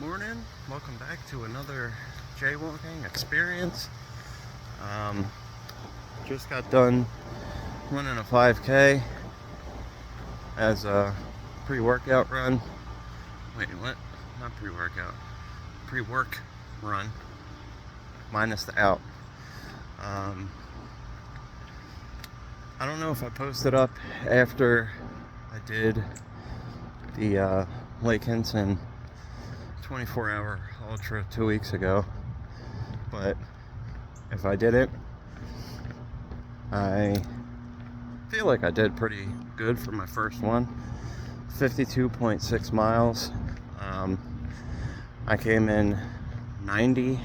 Morning, welcome back to another jaywalking experience. Just got done running a 5K as a pre-workout run. Wait, what? Not pre-workout. Pre-work run minus the out. I don't know if I posted up after I did the Lake Hinson 24-hour Ultra 2 weeks ago, but if I didn't, I feel like I did pretty good for my first one. 52.6 miles. I came in 90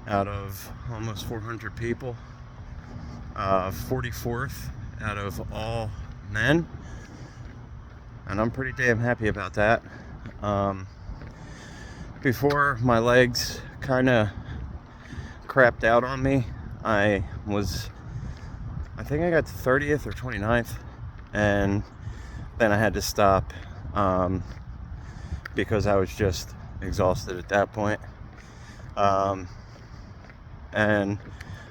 out of almost 400 people. 44th out of all men, and I'm pretty damn happy about that. Before my legs kind of crapped out on me, I think I got to 30th or 29th, and then I had to stop because I was just exhausted at that point. And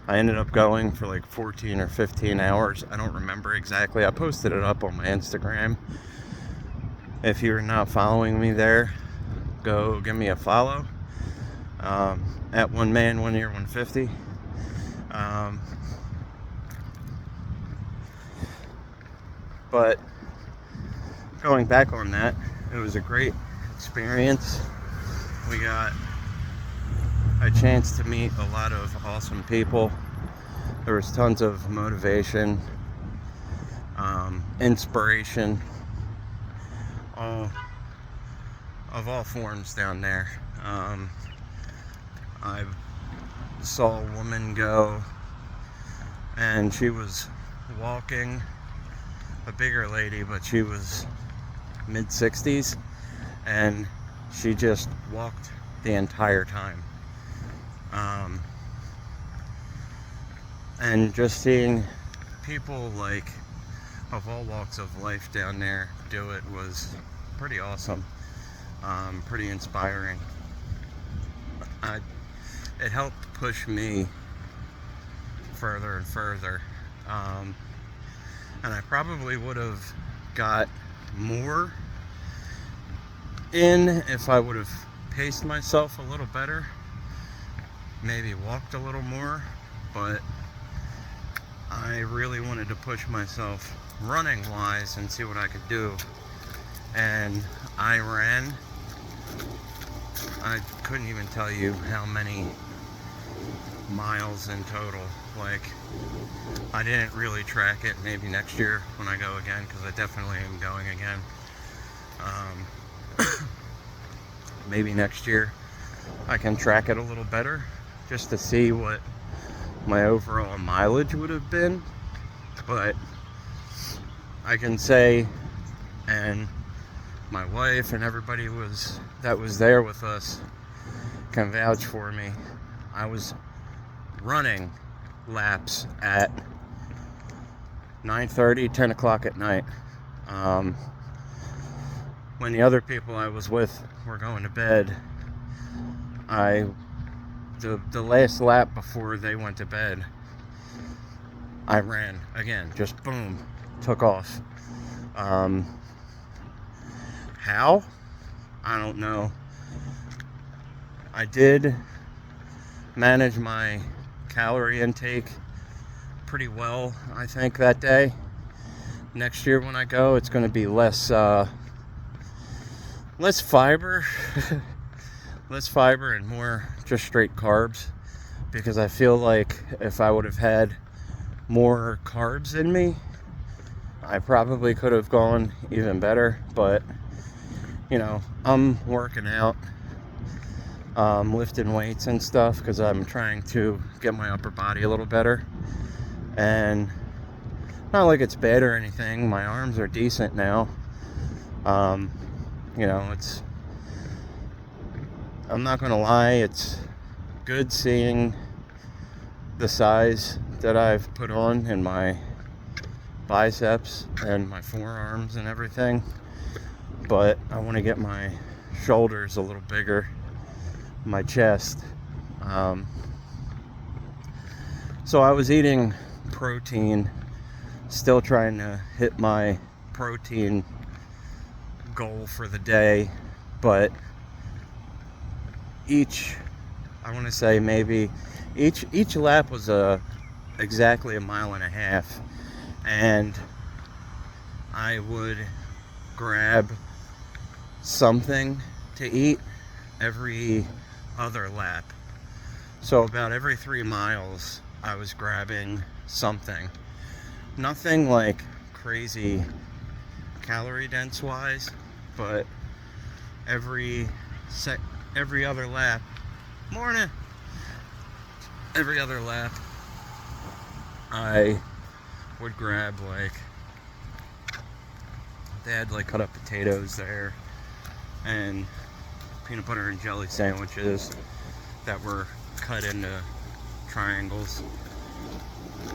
I ended up going for like 14 or 15 hours. I don't remember exactly. I posted it up on my Instagram. If you're not following me there, go give me a follow. At One Man, 1 Year, 150. But going back on that, it was a great experience. We got a chance to meet a lot of awesome people. There was tons of motivation, inspiration, of all forms down there. I saw a woman go, and she was walking, a bigger lady, but she was mid-60s, and she just walked the entire time. And just seeing people like of all walks of life down there do it was pretty awesome, pretty inspiring. It helped push me further and further, and I probably would have got more in if I would have paced myself a little better, maybe walked a little more, but I really wanted to push myself running wise and see what I could do. And I ran, I couldn't even tell you how many miles in total. Like, I didn't really track it. Maybe next year when I go again, because I definitely am going again. Maybe next year I can track it a little better, just to see what my overall mileage would have been. But I can say, and my wife and everybody that was there with us can vouch for me, I was running laps at 9:30, 10 o'clock at night. When the other people I was with were going to bed, the last lap before they went to bed, I ran again, just boom, took off. How? I don't know. I did manage my calorie intake pretty well, I think, that day. Next year when I go, it's going to be less fiber, less fiber and more just straight carbs, because I feel like if I would have had more carbs in me, I probably could have gone even better. But you know, I'm working out, lifting weights and stuff, because I'm trying to get my upper body a little better. And not like it's bad or anything. My arms are decent now. You know, I'm not gonna lie, it's good seeing the size that I've put on in my biceps and my forearms and everything, but I want to get my shoulders a little bigger, my chest. So I was eating protein, still trying to hit my protein goal for the day, but I want to say maybe each lap was exactly 1.5 miles, and I would grab something to eat every other lap. So about every 3 miles I was grabbing something. Nothing like crazy calorie dense wise, but every other lap, every other lap I would grab, like, they had like cut up potatoes there and peanut butter and jelly sandwiches that were cut into triangles.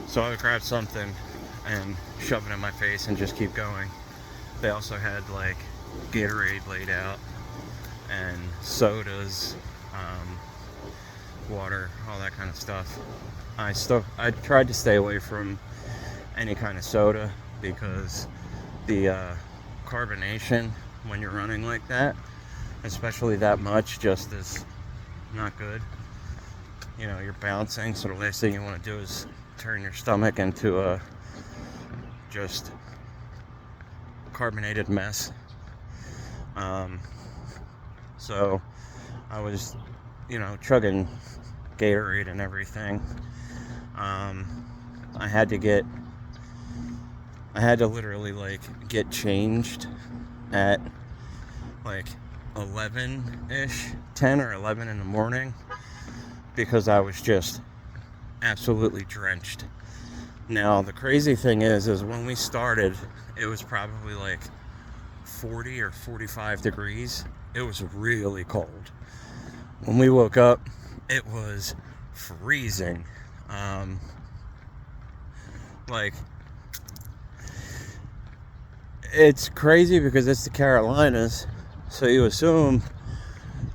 So I would grab something and shove it in my face and just keep going. They also had like Gatorade laid out and sodas, water, all that kind of stuff. I tried to stay away from any kind of soda because the carbonation when you're running like that, especially that much, just is not good. You know, you're bouncing, so the last thing you want to do is turn your stomach into a just carbonated mess. So I was, chugging Gatorade and everything. I had to literally like get changed at like 11-ish, 10 or 11 in the morning, because I was just absolutely drenched. Now the crazy thing is when we started, it was probably like 40 or 45 degrees. It was really cold. When we woke up, it was freezing. Like, it's crazy because it's the Carolinas, so you assume,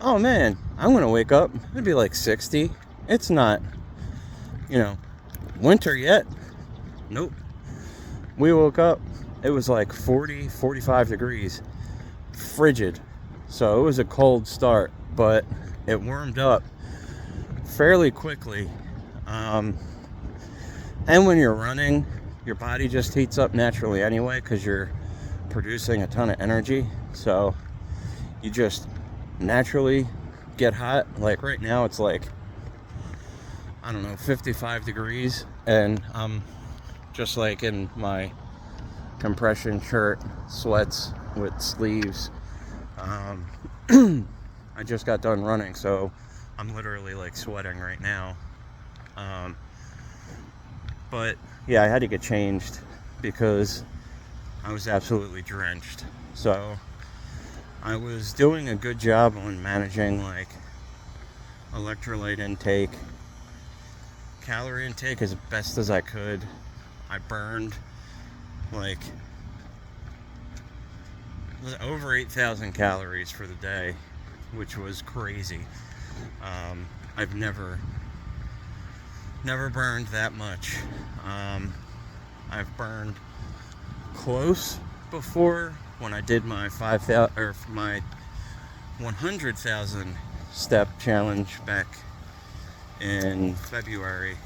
oh man, I'm gonna wake up, it'd be like 60. It's not, winter yet. Nope. We woke up, it was like 40, 45 degrees, frigid. So it was a cold start, but it warmed up fairly quickly. And when you're running, your body just heats up naturally anyway because you're producing a ton of energy. So you just naturally get hot. Like right now it's like, 55 degrees, and I'm just like in my compression shirt, sweats with sleeves. I just got done running, so I'm literally like sweating right now. But yeah, I had to get changed because I was absolutely drenched. So I was doing a good job on managing like electrolyte intake, calorie intake as best as I could. I burned like over 8,000 calories for the day, which was crazy. I've never burned that much. I've burned close before when I did my 5,000 or my 100,000 step challenge back in February.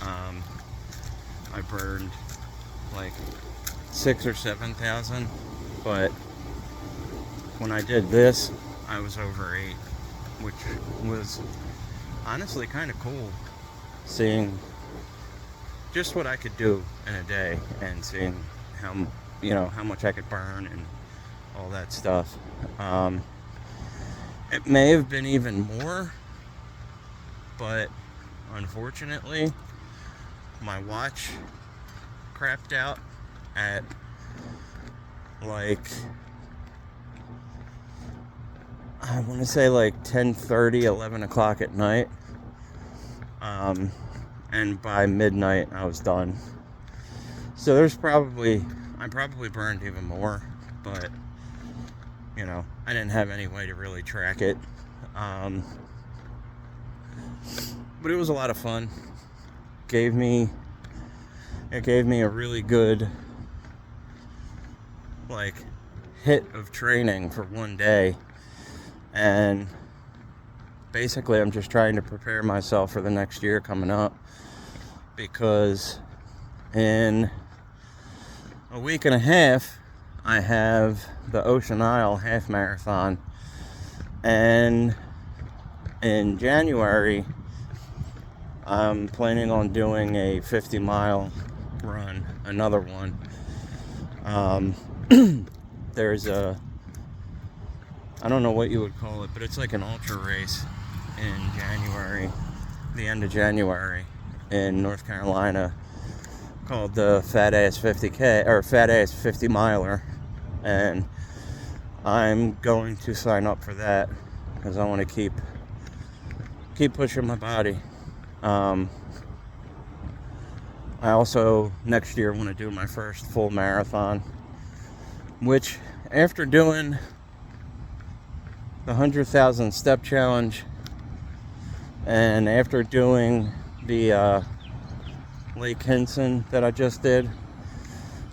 I burned like 6,000 or 7,000, but when I did this, I was over 8, which was honestly kind of cool, seeing just what I could do in a day and seeing how much I could burn and all that stuff. It may have been even more, but unfortunately my watch crapped out at like, I want to say like 10:30, 11 o'clock at night. And by midnight I was done. So I probably burned even more, but I didn't have any way to really track it. But it was a lot of fun. It gave me a really good hit of training for one day, and basically I'm just trying to prepare myself for the next year coming up, because in a week and a half I have the Ocean Isle half marathon, and in January I'm planning on doing a 50-mile run, another one. There's I don't know what you would call it, but it's like an ultra race in January, the end of January, in North Carolina, called the Fat Ass 50K, or Fat Ass 50 Miler, and I'm going to sign up for that because I want to keep pushing my body. I also next year want to do my first full marathon, which after doing the 100,000 step challenge and after doing the Lake Hinson that I just did,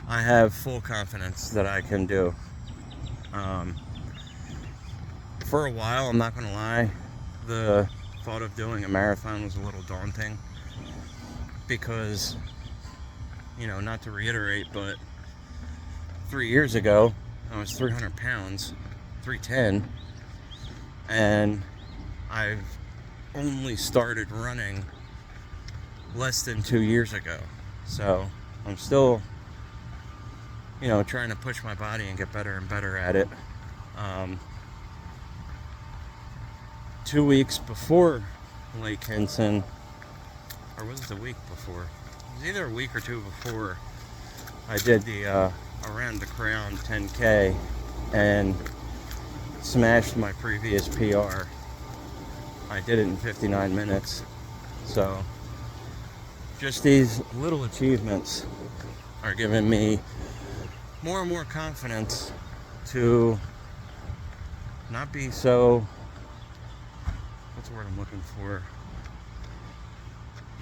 I have full confidence that I can do. For a while, I'm not going to lie, the thought of doing a marathon was a little daunting because, not to reiterate, but 3 years ago, I was 300 pounds, 310, and I've only started running less than 2 years ago. So I'm still, trying to push my body and get better and better at it. 2 weeks before Lake Hinson, or was it the week before? It was either a week or two before, I did the Around the Crown 10K and smashed my previous PR. I did it in 59 minutes. So just these little achievements are giving me more and more confidence to not be so, what's the word I'm looking for?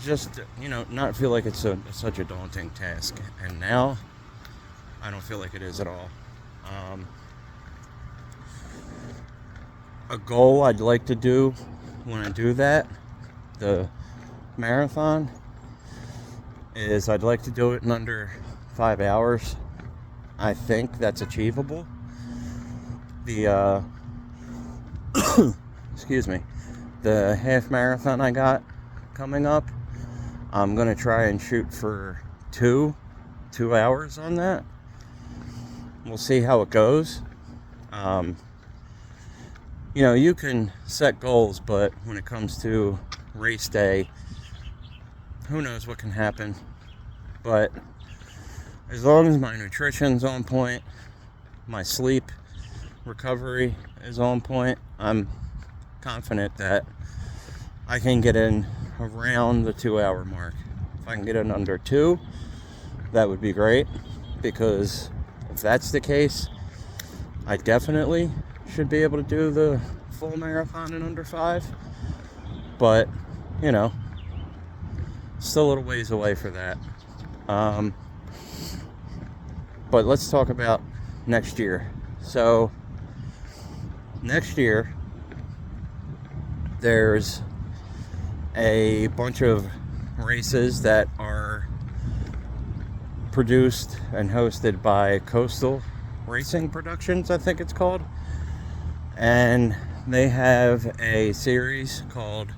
Just, not feel like it's such a daunting task. And now, I don't feel like it is at all. A goal I'd like to do when I do that, the marathon, is I'd like to do it in under 5 hours. I think that's achievable. The, excuse me, the half marathon I got coming up, I'm going to try and shoot for 2 hours on that. We'll see how it goes. You can set goals, but when it comes to race day, who knows what can happen. But as long as my nutrition's on point, my sleep recovery is on point, I'm confident that I can get in around the 2 hour mark. If I can get in under 2, that would be great, because if that's the case, I definitely should be able to do the full marathon in under 5. But, still a little ways away for that. But let's talk about next year. So, next year, there's a bunch of races that are produced and hosted by Coastal Racing Productions, I think it's called. And they have a series called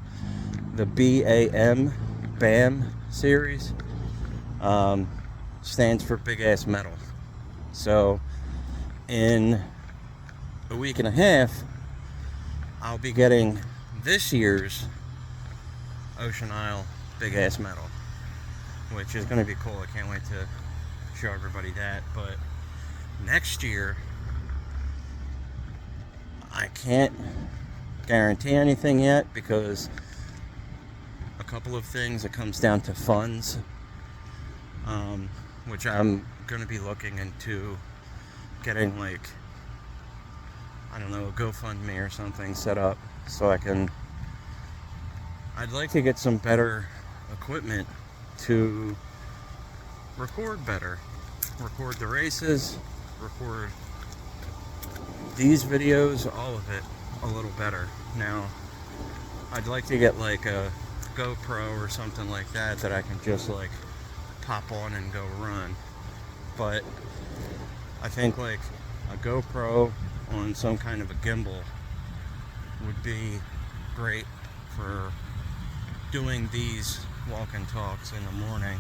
the BAM series. Stands for Big Ass Metal. So in a week and a half, I'll be getting this year's Ocean Isle Big Ass Metal, which is going to be cool. I can't wait to show everybody that. But next year, I can't guarantee anything yet, because a couple of things, it comes down to funds, which I'm going to be looking into getting I don't know, a GoFundMe or something set up so I'd like to get some better equipment to record better. Record the races, record these videos, all of it a little better. Now, I'd like to get like a GoPro or something like that I can just like pop on and go run. But I think like a GoPro on some kind of a gimbal would be great for doing these walk and talks in the morning.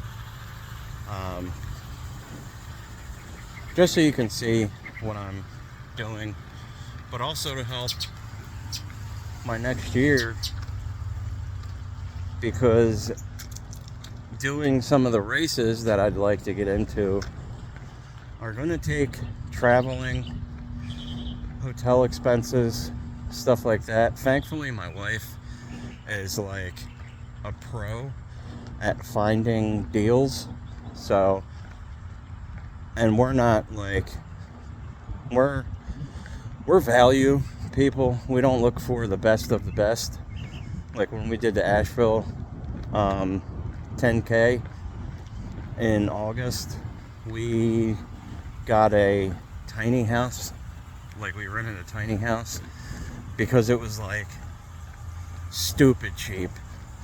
Just so you can see what I'm doing, but also to help my next year, because doing some of the races that I'd like to get into are going to take traveling, hotel expenses, stuff like that. Thankfully, my wife is like a pro at finding deals, so, and we're not like, we're value people. We don't look for the best of the best. Like when we did the Asheville 10K in August, we got a tiny house. Like we rented a tiny house because it was like stupid cheap.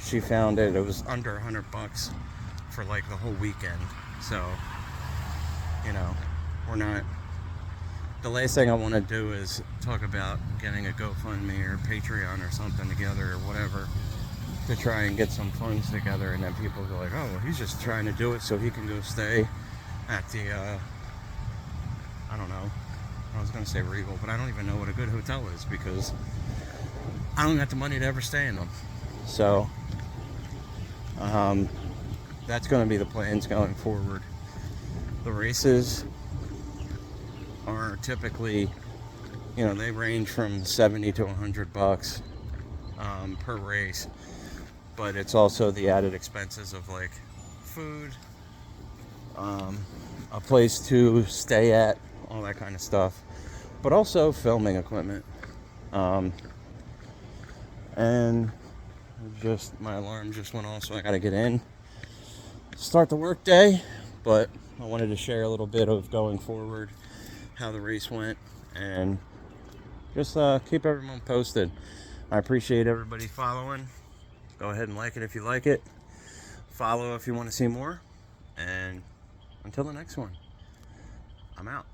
She found it was under $100 for like the whole weekend. So, you know, we're not, the last thing I want to do is talk about getting a GoFundMe or Patreon or something together or whatever to try and get some funds together, and then people go like, oh, well, he's just trying to do it so he can go stay at the I don't know, I was going to say Regal, but I don't even know what a good hotel is because I don't got the money to ever stay in them. So that's going to be the plans going forward. The races are typically, you know, they range from $70 to $100 per race, but it's also the added expenses of like food, a place to stay at, all that kind of stuff, but also filming equipment. And just my alarm just went off, so I gotta get in, start the work day. But I wanted to share a little bit of going forward, how the race went, and just keep everyone posted. I appreciate everybody following. Go ahead and like it if you like it. Follow if you want to see more. And until the next one, I'm out.